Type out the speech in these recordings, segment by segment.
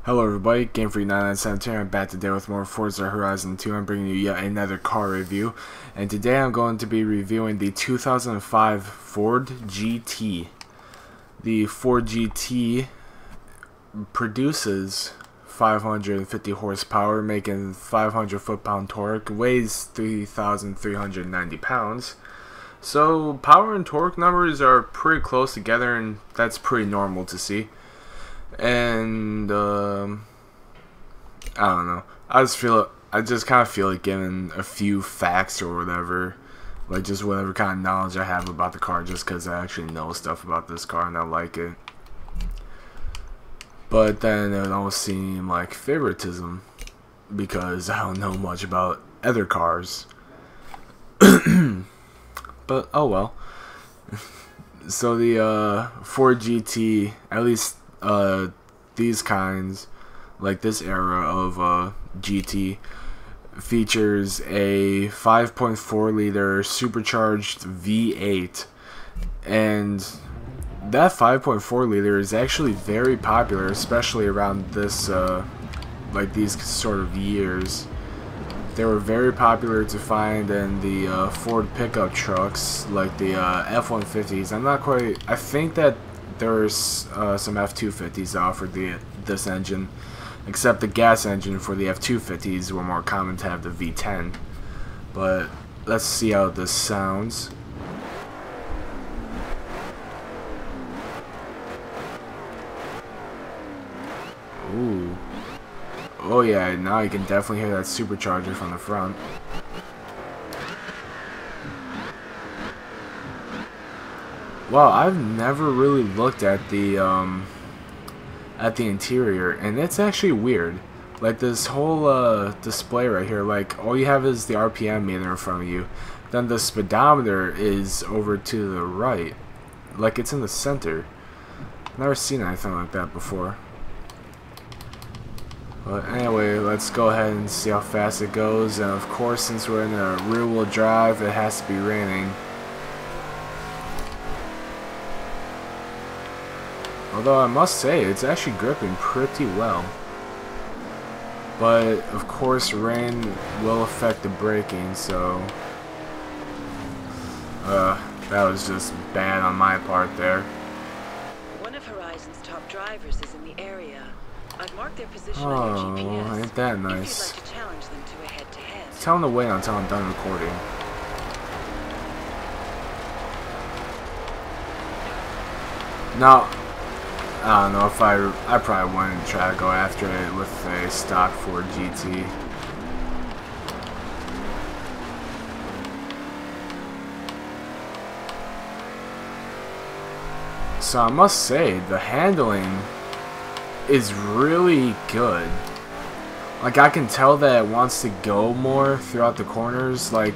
Hello everybody, GameFreak9917 here. I'm back today with more Forza Horizon 2. I'm bringing you yet another car review. And today I'm going to be reviewing the 2005 Ford GT. The Ford GT produces 550 horsepower, making 500 foot-pound torque, weighs 3,390 pounds. So power and torque numbers are pretty close together, and that's pretty normal to see. And I don't know. I just kind of feel like giving a few facts or whatever, like just whatever kind of knowledge I have about the car, just because I actually know stuff about this car and I like it. But then it would almost seem like favoritism because I don't know much about other cars. But oh well. So the Ford GT, at least these kinds, like this era of GT, features a 5.4 liter supercharged V8, and that 5.4 liter is actually very popular, especially around this like these sort of years. They were very popular to find in the Ford pickup trucks, like the F-150s. I think that there's some F-250s that offered this engine, except the gas engine for the F-250s were more common to have the V10. But let's see how this sounds. Ooh. Oh yeah, now you can definitely hear that supercharger from the front. Well, I've never really looked at the interior, and it's actually weird. Like this whole display right here, like all you have is the RPM meter in front of you. Then the speedometer is over to the right, like it's in the center. Never seen anything like that before. But anyway, let's go ahead and see how fast it goes. And of course, since we're in a rear-wheel drive, it has to be raining. Although I must say, it's actually gripping pretty well. But of course, rain will affect the braking, so that was just bad on my part there. One of Horizon's top drivers is in the area. I've marked their position on your GPS. Ain't that nice? If you'd like to challenge them to a head-to-head. Tell them to wait until I'm done recording. Now, I don't know if I probably wouldn't try to go after it with a stock Ford GT. So I must say, the handling is really good. Like, I can tell that it wants to go more throughout the corners. Like,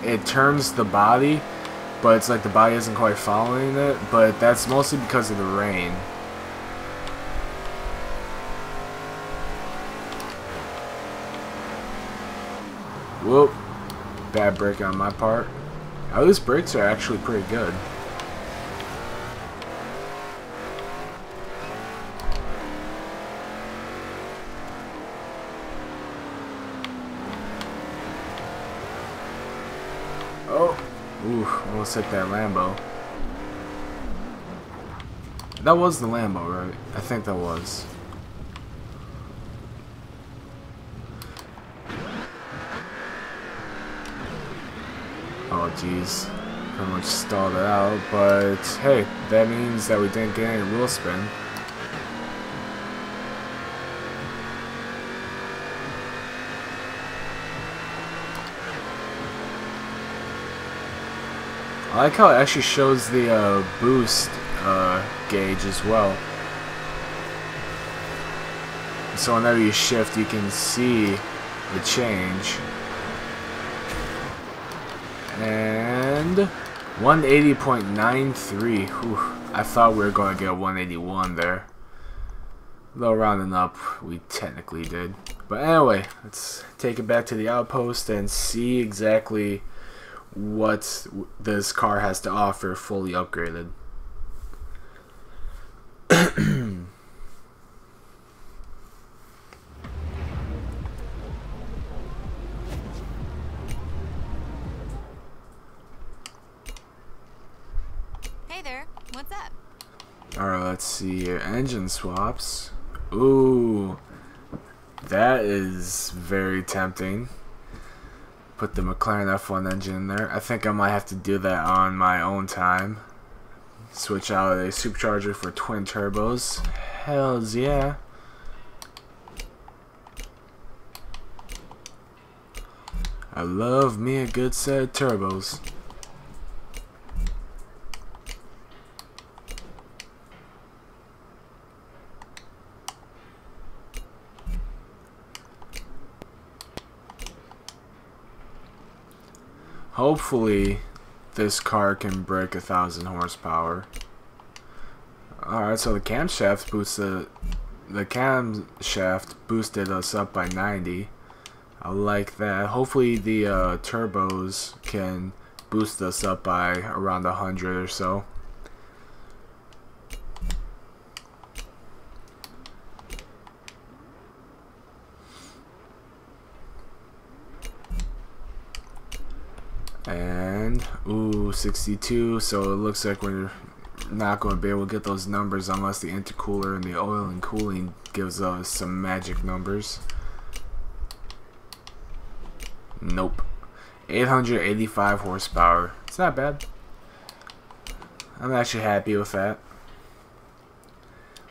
it turns the body, but it's like the body isn't quite following it. But that's mostly because of the rain. Whoop. Bad brake on my part. At least brakes are actually pretty good. Oh, ooh, almost hit that Lambo. That was the Lambo, right? I think that was. Oh, jeez. Pretty much stalled it out, but hey, that means that we didn't get any wheel spin. I like how it actually shows the boost gauge as well. So whenever you shift, you can see the change. And 180.93. I thought we were going to get a 181 there. Though rounding up, we technically did. But anyway, let's take it back to the outpost and see exactly what this car has to offer fully upgraded. let's see here. Engine swaps. Ooh, that is very tempting. Put the McLaren F1 engine in there. I think I might have to do that on my own time. Switch out a supercharger for twin turbos. Hells yeah. I love me a good set of turbos. Hopefully this car can break 1,000 horsepower. Alright, so the camshaft boosted us up by 90. I like that. Hopefully the turbos can boost us up by around 100 or so. And ooh, 62. So it looks like we're not going to be able to get those numbers unless the intercooler and the oil and cooling gives us some magic numbers. Nope. 885 horsepower. It's not bad. I'm actually happy with that.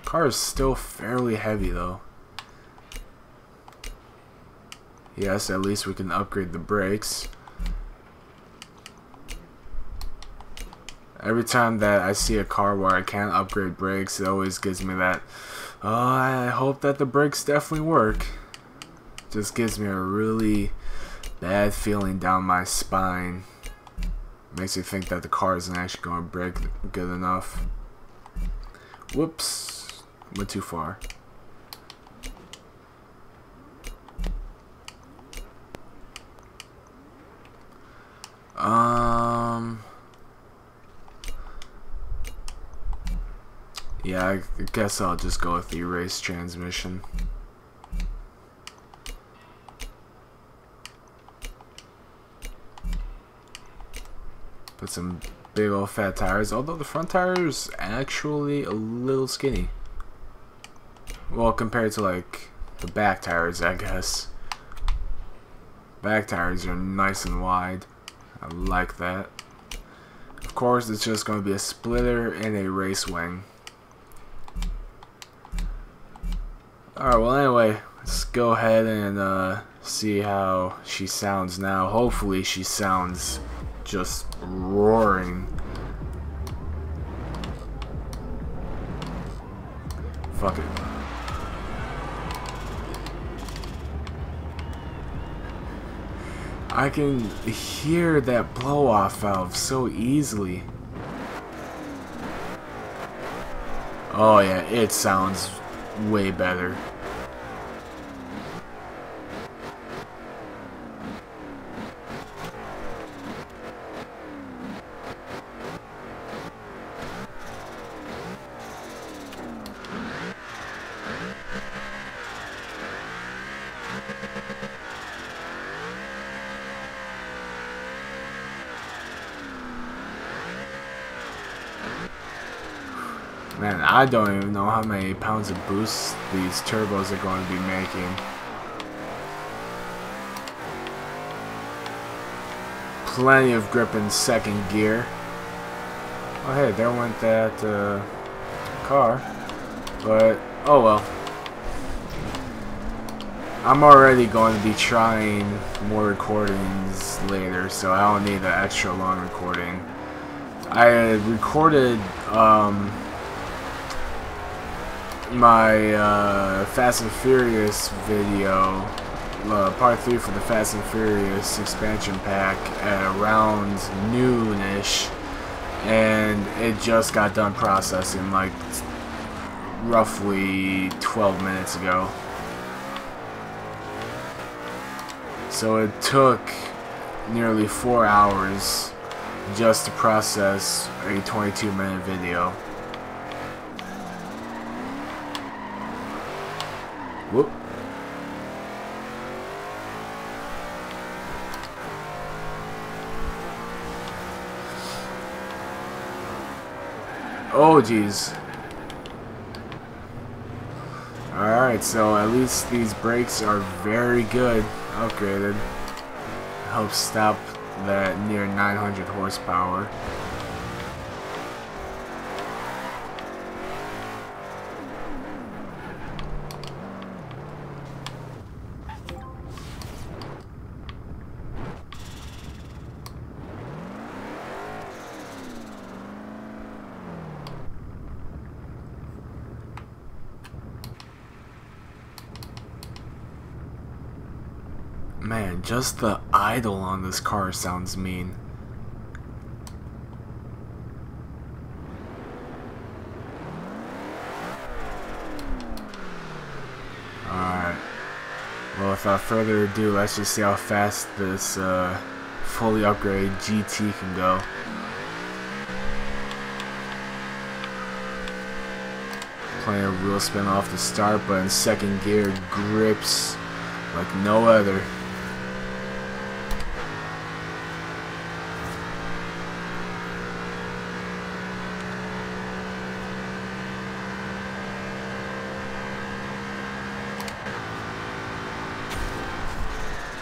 Car is still fairly heavy though. Yes, at least we can upgrade the brakes. Every time that I see a car where I can't upgrade brakes, it always gives me that, oh, I hope that the brakes definitely work. Just gives me a really bad feeling down my spine. Makes me think that the car isn't actually going to brake good enough. Whoops. Went too far. Yeah, I guess I'll just go with the race transmission. Put some big old fat tires, although the front tire is actually a little skinny. Well, compared to like the back tires, I guess. Back tires are nice and wide. I like that. Of course, it's just going to be a splitter and a race wing. Alright, well anyway, let's go ahead and see how she sounds now. Hopefully she sounds just roaring. Fuck it. I can hear that blow-off valve so easily. Oh yeah, it sounds way better. Man, I don't even know how many pounds of boost these turbos are going to be making. Plenty of grip in second gear. Oh hey, there went that car. But, oh well. I'm already going to be trying more recordings later, so I don't need an extra long recording. I recorded my Fast and Furious video, part 3 for the Fast and Furious expansion pack at around noon-ish, and it just got done processing like roughly 12 minutes ago. So it took nearly 4 hours just to process a 22-minute video. Whoop. Oh geez. Alright, so at least these brakes are very good, upgraded. Helps stop that near 900 horsepower. Man, just the idle on this car sounds mean. Alright. Well, without further ado, let's just see how fast this fully upgraded GT can go. Playing a wheel spin off the start, but in second gear grips like no other.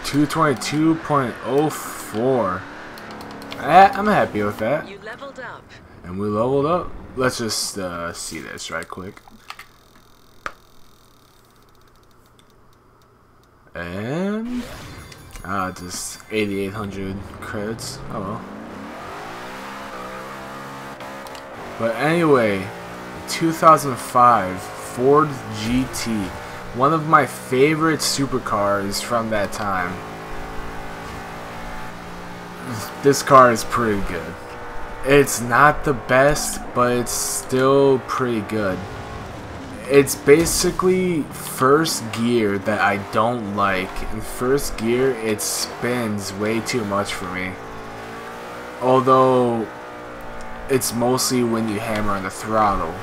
$222.04. I'm happy with that. You leveled up. And we leveled up. Let's just see this right quick. And just 8,800 credits. Oh well. But anyway, 2005 Ford GT. One of my favorite supercars from that time. This car is pretty good. It's not the best, but it's still pretty good. It's basically first gear that I don't like. In first gear, it spins way too much for me. Although, it's mostly when you hammer on the throttle.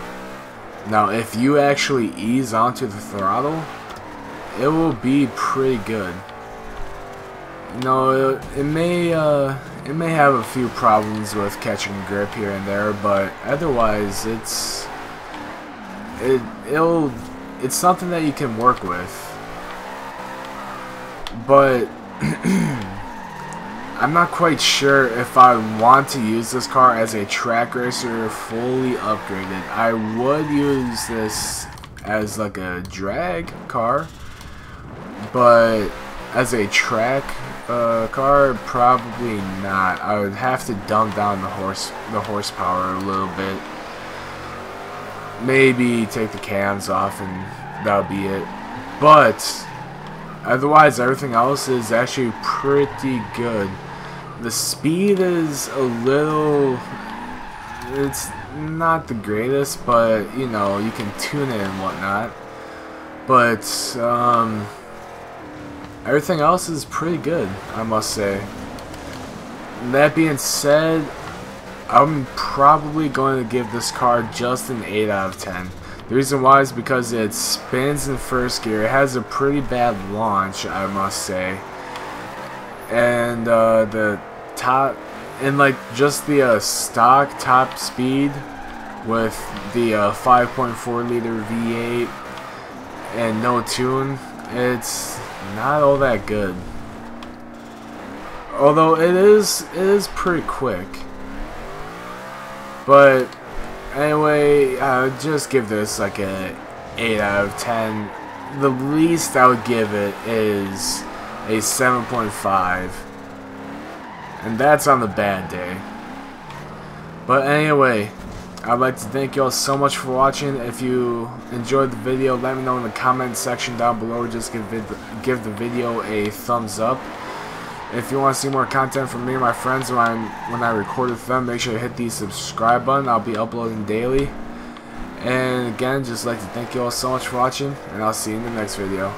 Now, if you actually ease onto the throttle, it will be pretty good. You know, it may have a few problems with catching grip here and there, but otherwise, it's something that you can work with. But I'm not quite sure if I want to use this car as a track racer fully upgraded. I would use this as like a drag car, but as a track car, probably not. I would have to dumb down the horsepower a little bit. Maybe take the cams off and that'll be it. But otherwise, everything else is actually pretty good. The speed is a little, it's not the greatest, but you know, you can tune it and whatnot. But everything else is pretty good, I must say. That being said, I'm probably going to give this car just an 8 out of 10. The reason why is because it spins in first gear. It has a pretty bad launch, I must say. And the top, and like just the stock top speed with the 5.4 liter V8 and no tune, it's not all that good. Although it is pretty quick. But anyway, I would just give this like a 8 out of 10. The least I would give it is a 7.5. And that's on the bad day. But anyway, I'd like to thank you all so much for watching. If you enjoyed the video, let me know in the comment section down below. Just give the video a thumbs up. If you want to see more content from me and my friends when I record with them, make sure to hit the subscribe button. I'll be uploading daily. And again, just like to thank you all so much for watching, and I'll see you in the next video.